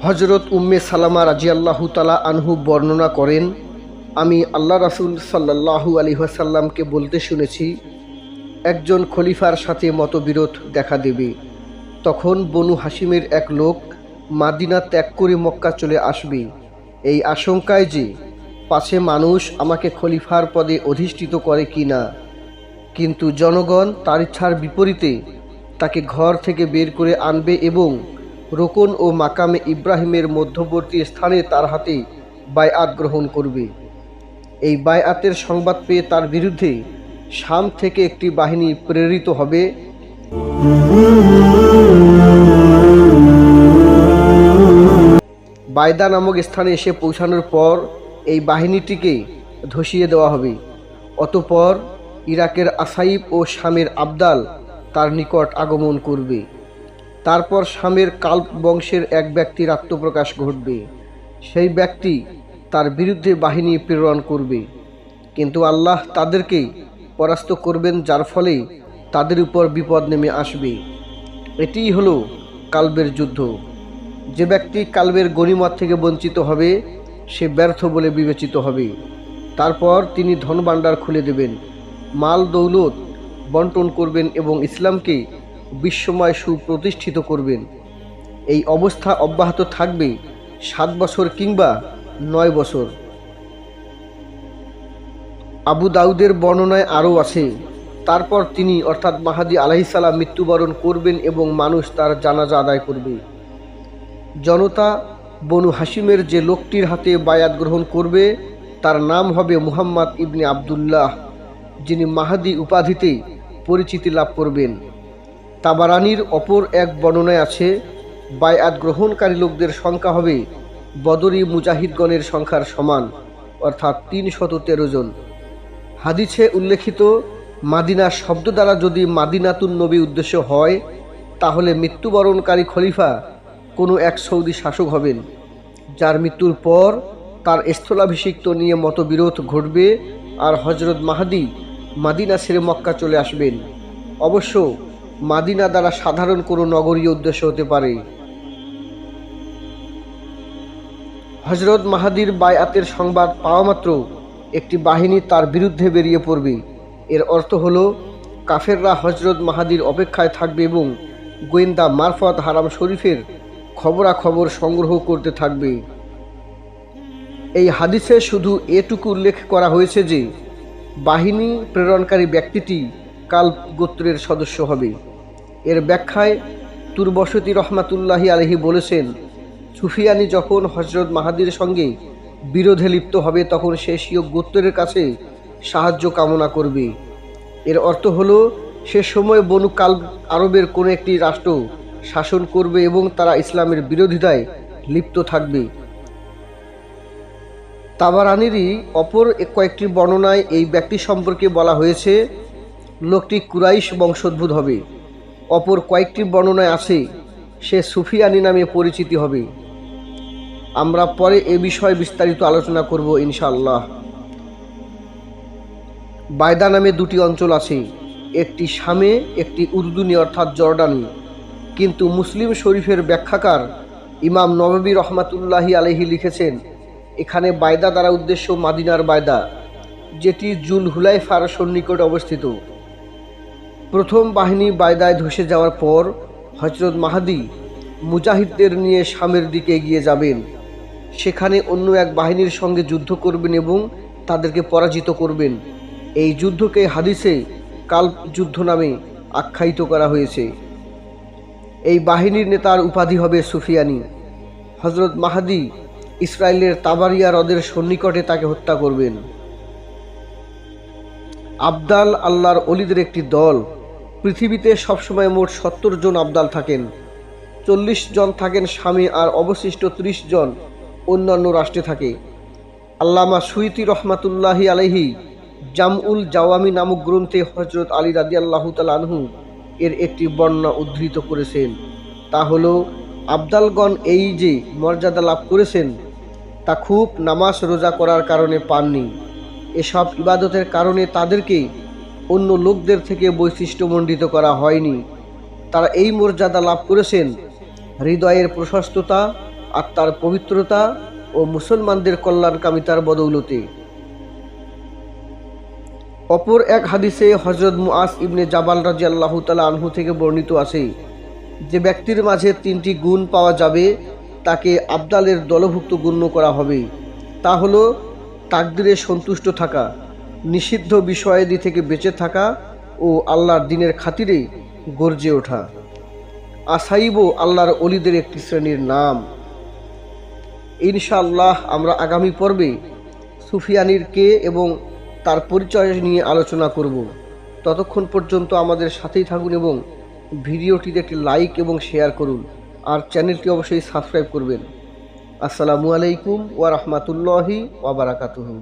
হজরত উম্মে সালামা রাজিয়াল্লাহু তাআলা আনহু বর্ণনা করেন, আমি আল্লাহ রাসূল সাল্লাল্লাহু আলাইহি ওয়াসাল্লামকে বলতে শুনেছি, একজন খলিফার সাথে মতবিরোধ দেখা দেবে। তখন বনু হাশিমের এক লোক মাদিনা ত্যাগ করে মক্কা চলে আসবে, এই আশঙ্কায় যে পাছে মানুষ আমাকে খলিফার পদে অধিষ্ঠিত করে কি না। কিন্তু জনগণ তার ইচ্ছার বিপরীতে তাকে ঘর থেকে বের করে আনবে এবং রোকন ও মাকামে ইব্রাহিমের মধ্যবর্তী স্থানে তার হাতে বায়আত গ্রহণ করবে। এই বায়আতের সংবাদ পেয়ে তার বিরুদ্ধে শাম থেকে একটি বাহিনী প্রেরিত হবে। বায়দা নামক স্থানে এসে পৌঁছানোর পর এই বাহিনীটিকে ধসিয়ে দেওয়া হবে। অতঃপর ইরাকের আসাইব ও শামের আবদাল তার নিকট আগমন করবে। তারপর শামের কাল্প বংশের এক ব্যক্তির আত্মপ্রকাশ ঘটবে। সেই ব্যক্তি তার বিরুদ্ধে বাহিনী প্রেরণ করবে, কিন্তু আল্লাহ তাদেরকে পরাস্ত করবেন, যার ফলে তাদের উপর বিপদ নেমে আসবে। এটিই হলো কাল্বের যুদ্ধ। যে ব্যক্তি কাল্বের গনিমত থেকে বঞ্চিত হবে সে ব্যর্থ বলে বিবেচিত হবে। তারপর তিনি ধনভাণ্ডার খুলে দেবেন, মাল দৌলত বন্টন করবেন এবং ইসলামকে বিশ্বময় সুপ্রতিষ্ঠিত করবেন। এই অবস্থা অব্যাহত থাকবে 7 বছর কিংবা 9 বছর। আবু দাউদের বর্ণনায় আরও আছে, তারপর তিনি অর্থাৎ মাহাদী আলাইহিস সালাম মৃত্যুবরণ করবেন এবং মানুষ তার জানাজা আদায় করবে। জনতা বনু হাশিমের যে লোকটির হাতে বায়াত গ্রহণ করবে তার নাম হবে মুহাম্মদ ইবনে আবদুল্লাহ, যিনি মাহাদী উপাধিতে পরিচিতি লাভ করবেন। তাবারানির অপর এক বর্ণনায় আছে, বায়আত গ্রহণকারী লোকদের সংখ্যা হবে বদরি মুজাহিদগণের সংখ্যার সমান, অর্থাৎ 313 জন। হাদিসে উল্লেখিত মাদিনা শব্দ দ্বারা যদি মাদিনাতুন নবী উদ্দেশ্য হয়, তাহলে মৃত্যুবরণকারী খলিফা কোনো এক সৌদি শাসক হবেন, যার মৃত্যুর পর তার স্থলাভিষিক্ত নিয়ে মতবিরোধ ঘটবে আর হজরত মাহাদী মাদিনা ছেড়ে মক্কা চলে আসবেন। অবশ্য মাদিনা দ্বারা সাধারণ কোনো নগরীয় উদ্দেশ্য হতে পারে। হজরত মাহাদীর বায়আতের সংবাদ পাওয়া মাত্র একটি বাহিনী তার বিরুদ্ধে বেরিয়ে পড়বে। এর অর্থ হলো কাফেররা হজরত মাহাদীর অপেক্ষায় থাকবে এবং গোয়েন্দা মারফত হারাম শরীফের খবরাখবর সংগ্রহ করতে থাকবে। এই হাদিসে শুধু এটুকু উল্লেখ করা হয়েছে যে বাহিনী প্রেরণকারী ব্যক্তিটি কাল্ব গোত্রের সদস্য হবে। এর ব্যাখ্যায় তুরবসতি রহমাতুল্লাহি আলাইহি বলেছেন, সুফিয়ানি যখন হজরত মাহাদীর সঙ্গে বিরোধে লিপ্ত হবে তখন সে স্বীয় গোত্রের কাছে সাহায্য কামনা করবে। এর অর্থ হলো সে সময় বনু কাল্ব আরবের কোনো একটি রাষ্ট্র শাসন করবে এবং তারা ইসলামের বিরোধিতায় লিপ্ত থাকবে। তাবারানিরই অপর কয়েকটি বর্ণনায় এই ব্যক্তি সম্পর্কে বলা হয়েছে, লোকটি কুরাইশ বংশোদ্ভূত হবে। অপর কয়েকটি বর্ণনায় আছে সে সুফিয়ানি নামে পরিচিতি হবে। আমরা পরে এ বিষয়ে বিস্তারিত আলোচনা করব ইনশাআল্লাহ। বায়দা নামে 2টি অঞ্চল আছে, একটি শামে, একটি উর্দুনি অর্থাৎ জর্ডানি। কিন্তু মুসলিম শরীফের ব্যাখ্যাকার ইমাম নববী রহমাতুল্লাহি আলাইহি লিখেছেন, এখানে বায়দা দ্বারা উদ্দেশ্য মাদিনার বায়দা, যেটি জুল হুলাইফার সন্নিকটে অবস্থিত। প্রথম বাহিনী বায়দায় ধসে যাওয়ার পর হজরত মাহাদী মুজাহিদদের নিয়ে শামের দিকে এগিয়ে যাবেন। সেখানে অন্য এক বাহিনীর সঙ্গে যুদ্ধ করবেন এবং তাদেরকে পরাজিত করবেন। এই যুদ্ধকে হাদিসে কাল্ব যুদ্ধ নামে আখ্যায়িত করা হয়েছে। এই বাহিনীর নেতার উপাধি হবে সুফিয়ানি। হজরত মাহাদী ইসরায়েলের তাবারিয়া হ্রদের সন্নিকটে তাকে হত্যা করবেন। আবদাল আল্লাহর অলিদের একটি দল। পৃথিবীতে সবসময় মোট 70 জন আবদাল থাকেন। 40 জন থাকেন শামে আর অবশিষ্ট 30 জন অন্যান্য রাষ্ট্রে থাকে। আল্লামা সুয়ুতি রহমাতুল্লাহি আলাইহি জামউল জাওয়ামি নামক গ্রন্থে হজরত আলী রাদিয়াল্লাহু তাআলা আনহু এর একটি বর্ণনা উদ্ধৃত করেছেন। তা হলো, আবদালগণ এই যে মর্যাদা লাভ করেছেন তা খুব নামাজ রোজা করার কারণে পাননি। এসব ইবাদতের কারণে তাদেরকে অন্য লোকদের থেকে বৈশিষ্ট্যমণ্ডিত করা হয়নি। তারা এই মর্যাদা লাভ করেছেন হৃদয়ের প্রশস্ততা আত্মার পবিত্রতা ও মুসলমানদের কল্যাণকামিতার বদৌলতে। অপর এক হাদিসে হযরত মুআজ ইবনে জাবাল রাদিয়াল্লাহু তাআলা আনহু থেকে বর্ণিত আছে, যে ব্যক্তির মাঝে 3টি গুণ পাওয়া যাবে তাকে আবদালের দলভুক্ত গণ্য করা হবে। তা হলো তাকদিরে সন্তুষ্ট থাকা, নিষিদ্ধ বিষয়াদি থেকে বেঁচে থাকা ও আল্লাহর দ্বীনের খাতিরে গর্জে ওঠা। আসাইব আল্লাহর ওলিদের একটি শ্রেণীর নাম। ইনশাআল্লাহ আমরা আগামী পর্বে সুফিয়ানির কে এবং তার পরিচয় নিয়ে আলোচনা করব। ততক্ষণ পর্যন্ত আমাদের সাথেই থাকুন এবং ভিডিওটিতে একটি লাইক এবং শেয়ার করুন, আর চ্যানেলটি অবশ্যই সাবস্ক্রাইব করবেন। আসসালামু আলাইকুম ওয়া রাহমাতুল্লাহি ওয়া বারাকাতুহু।